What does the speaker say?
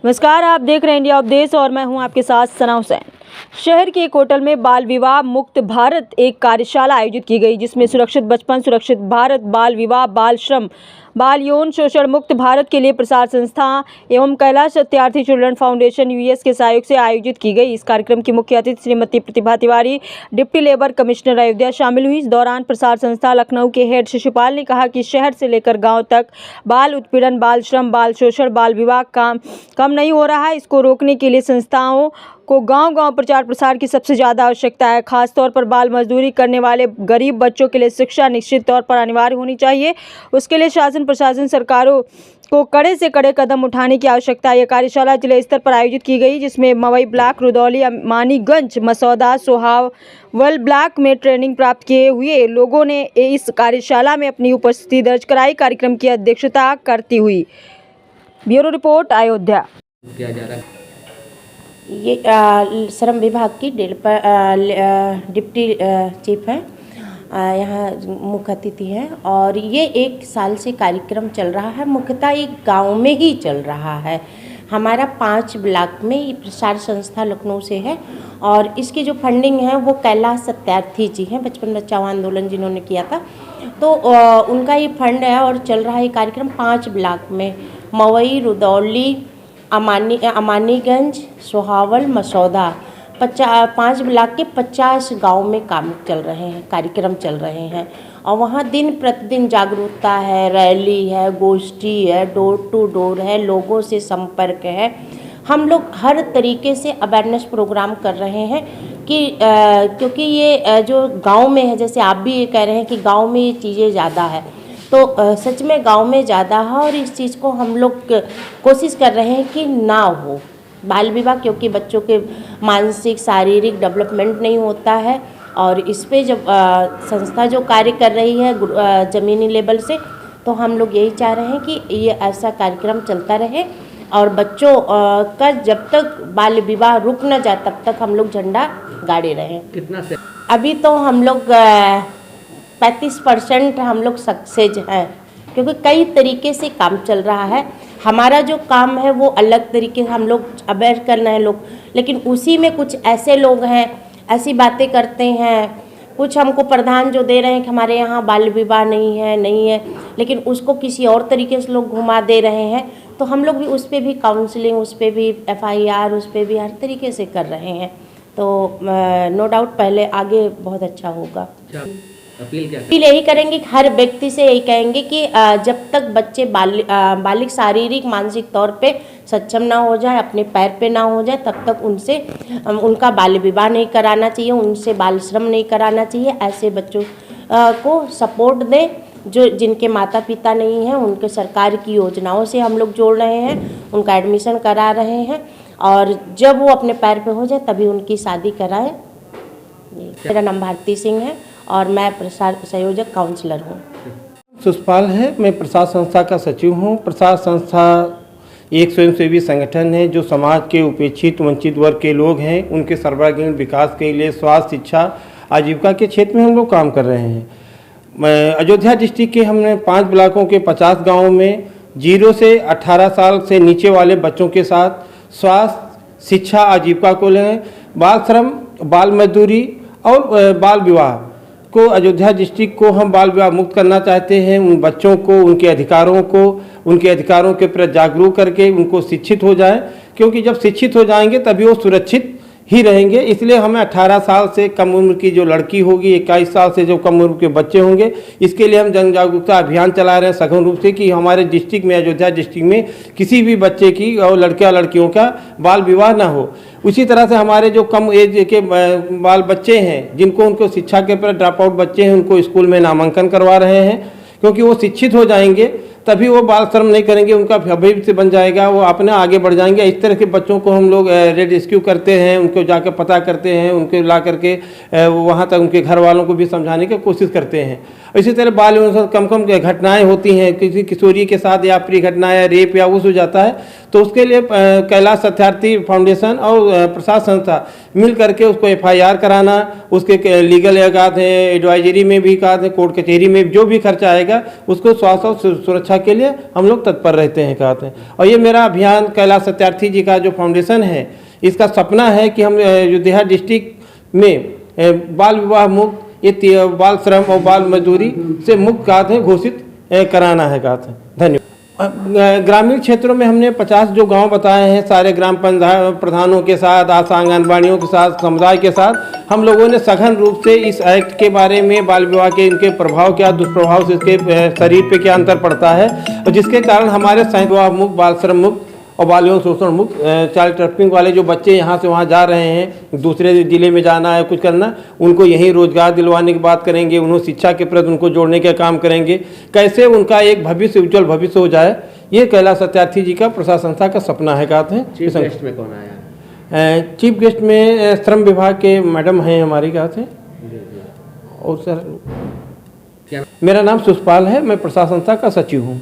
नमस्कार, आप देख रहे हैं इंडिया अपडेट्स और मैं हूं आपके साथ सना हुसैन। शहर के एक होटल में बाल विवाह मुक्त भारत एक कार्यशाला आयोजित की गई, जिसमें सुरक्षित बचपन, सुरक्षित भारत, बाल विवाह, बाल श्रम, बाल यौन शोषण मुक्त भारत के लिए प्रसार संस्था एवं Kailash Satyarthi children foundation US के सहयोग से आयोजित की गई। इस कार्यक्रम की मुख्य अतिथि Shrimati Pratibha Tiwari, deputy labour commissioner Ayodhya शामिल हुई। इस दौरान प्रसार संस्था लखनऊ के हेड शिशुपाल ने कहा कि शहर से लेकर गाँव तक बाल उत्पीड़न, बाल श्रम, बाल शोषण, बाल विवाह कम नहीं हो रहा है। इसको रोकने के लिए संस्थाओं को गांव-गांव प्रचार प्रसार की सबसे ज़्यादा आवश्यकता है। खासतौर पर बाल मजदूरी करने वाले गरीब बच्चों के लिए शिक्षा निश्चित तौर पर अनिवार्य होनी चाहिए। उसके लिए शासन प्रशासन सरकारों को कड़े से कड़े कदम उठाने की आवश्यकता है। यह कार्यशाला जिला स्तर पर आयोजित की गई, जिसमें मवई ब्लॉक, रुदौली, मानीगंज, मसौदा, सोहावल ब्लॉक में ट्रेनिंग प्राप्त किए हुए लोगों ने इस कार्यशाला में अपनी उपस्थिति दर्ज कराई। कार्यक्रम की अध्यक्षता करती हुई ब्यूरो रिपोर्ट अयोध्या। किया जा रहा है ये श्रम विभाग की डिप्टी चीफ है, यहाँ मुख्य अतिथि हैं और ये 1 साल से कार्यक्रम चल रहा है। मुख्यतः एक गांव में ही चल रहा है। हमारा 5 ब्लॉक में ये प्रसार संस्था लखनऊ से है और इसकी जो फंडिंग है वो कैलाश सत्यार्थी जी हैं, बचपन बचाओ आंदोलन जिन्होंने किया था, तो उनका ये फंड है और चल रहा है ये कार्यक्रम 5 ब्लॉक में, मवई, रुदौली, अमानीगंज, सोहावल, मसौदा, 5 ब्लॉक के 50 गांव में काम चल रहे हैं, कार्यक्रम चल रहे हैं और वहाँ दिन प्रतिदिन जागरूकता है, रैली है, गोष्ठी है, डोर टू डोर है, लोगों से संपर्क है। हम लोग हर तरीके से अवेयरनेस प्रोग्राम कर रहे हैं कि क्योंकि ये जो गांव में है, जैसे आप भी ये कह रहे हैं कि गांव में ये चीज़ें ज़्यादा है, तो सच में गांव में ज़्यादा है और इस चीज़ को हम लोग कोशिश कर रहे हैं कि ना हो बाल विवाह, क्योंकि बच्चों के मानसिक शारीरिक डेवलपमेंट नहीं होता है। और इस पे जब संस्था जो कार्य कर रही है ज़मीनी लेवल से, तो हम लोग यही चाह रहे हैं कि ये ऐसा कार्यक्रम चलता रहे और बच्चों का जब तक बाल विवाह रुक न जाए तब तक हम लोग झंडा गाड़े रहें। कितना से अभी तो हम लोग 35% हम लोग सक्सेस हैं, क्योंकि कई तरीके से काम चल रहा है। हमारा जो काम है वो अलग तरीके से हम लोग अवेयर करना है लोग, लेकिन उसी में कुछ ऐसे लोग हैं, ऐसी बातें करते हैं, कुछ हमको प्रधान जो दे रहे हैं कि हमारे यहाँ बाल विवाह नहीं है, लेकिन उसको किसी और तरीके से लोग घुमा दे रहे हैं। तो हम लोग भी उस पर भी काउंसलिंग, उस पर भी FIR, उस पर भी हर तरीके से कर रहे हैं। तो नो डाउट पहले आगे बहुत अच्छा होगा। अपील यही करेंगे कि हर व्यक्ति से यही कहेंगे कि जब तक बच्चे बालिग शारीरिक मानसिक तौर पे सक्षम ना हो जाए, अपने पैर पे ना हो जाए, तब तक उनसे उनका बाल विवाह नहीं कराना चाहिए, उनसे बाल श्रम नहीं कराना चाहिए। ऐसे बच्चों को सपोर्ट दें जो जिनके माता पिता नहीं हैं, उनके सरकार की योजनाओं से हम लोग जोड़ रहे हैं, उनका एडमिशन करा रहे हैं और जब वो अपने पैर पे हो जाए तभी उनकी शादी कराएं। मेरा नाम भारती सिंह है और मैं प्रसार संयोजक काउंसलर हूँ। शिशुपाल है, मैं प्रसार संस्था का सचिव हूँ। प्रसार संस्था एक स्वयंसेवी संगठन है जो समाज के उपेक्षित वंचित वर्ग के लोग हैं, उनके सर्वांगीण विकास के लिए स्वास्थ्य, शिक्षा, आजीविका के क्षेत्र में हम लोग काम कर रहे हैं। अयोध्या डिस्ट्रिक्ट के हमने 5 ब्लॉकों के 50 गाँवों में 0 से 18 साल से नीचे वाले बच्चों के साथ स्वास्थ्य, शिक्षा, आजीविका को लें, बाल श्रम, बाल मजदूरी और बाल विवाह को, अयोध्या डिस्ट्रिक्ट को हम बाल विवाह मुक्त करना चाहते हैं। उन बच्चों को उनके अधिकारों के प्रति जागरूक करके उनको शिक्षित हो जाए, क्योंकि जब शिक्षित हो जाएंगे तभी वो सुरक्षित ही रहेंगे। इसलिए हमें 18 साल से कम उम्र की जो लड़की होगी, 21 साल से जो कम उम्र के बच्चे होंगे, इसके लिए हम जन जागरूकता अभियान चला रहे हैं सघन रूप से कि हमारे डिस्ट्रिक्ट में, अयोध्या डिस्ट्रिक्ट में किसी भी बच्चे की और लड़कियों का बाल विवाह ना हो। उसी तरह से हमारे जो कम एज के बाल बच्चे हैं, जिनको उनको शिक्षा के प्रति ड्रॉप आउट बच्चे हैं, उनको स्कूल में नामांकन करवा रहे हैं, क्योंकि वो शिक्षित हो जाएंगे तभी वो बाल श्रम नहीं करेंगे, उनका भविष्य बन जाएगा, वो अपने आगे बढ़ जाएंगे। इस तरह के बच्चों को हम लोग रेस्क्यू करते हैं, उनको जाकर पता करते हैं, उनको ला करके वहाँ तक उनके घर वालों को भी समझाने की कोशिश करते हैं। इसी तरह बाल यौन शोषण कम कम घटनाएं होती हैं, किसी किशोरी के साथ या प्री घटना या रेप या उस हो जाता है, तो उसके लिए कैलाश सत्यार्थी फाउंडेशन और प्रशासन संस्था मिल करके उसको FIR कराना, उसके लीगल एडवाइजरी में भी कहा थे, कोर्ट कचहरी में जो भी खर्चा आएगा उसको स्वास्थ्य और सुरक्षा के लिए हम लोग तत्पर रहते हैं कहते हैं। और ये मेरा अभियान कैलाश सत्यार्थी जी का जो फाउंडेशन है, इसका सपना है कि हम अयोध्या डिस्ट्रिक्ट में बाल विवाह मुक्त, ये बाल श्रम और बाल मजदूरी से मुक्त कहते हैं घोषित कराना है कहते हैं। धन्यवाद। ग्रामीण क्षेत्रों में हमने 50 जो गांव बताए हैं, सारे ग्राम पंचायत प्रधानों के साथ, आशा आंगनबाड़ियों के साथ, समुदाय के साथ हम लोगों ने सघन रूप से इस एक्ट के बारे में, बाल विवाह के इनके प्रभाव क्या, दुष्प्रभाव से इसके शरीर पे क्या अंतर पड़ता है, और जिसके कारण हमारे विवाह मुक्त, बाल श्रम मुक्त और बाल यौन शोषण मुक्त चाइल्ड ट्रैफिकिंग वाले जो बच्चे यहाँ से वहाँ जा रहे हैं, दूसरे ज़िले में जाना है, कुछ करना, उनको यहीं रोजगार दिलवाने की बात करेंगे, उन्हें शिक्षा के प्रति उनको जोड़ने का काम करेंगे, कैसे उनका एक भविष्य, उज्जवल भविष्य हो जाए। ये कैलाश सत्यार्थी जी का प्रसाद संस्था का सपना है कहते हैं। चीफ गेस्ट में कौन आया? चीफ गेस्ट में श्रम विभाग के मैडम हैं हमारी कहते हैं। और सर, मेरा नाम सुषपाल है, मैं प्रसाद संस्था का सचिव हूँ।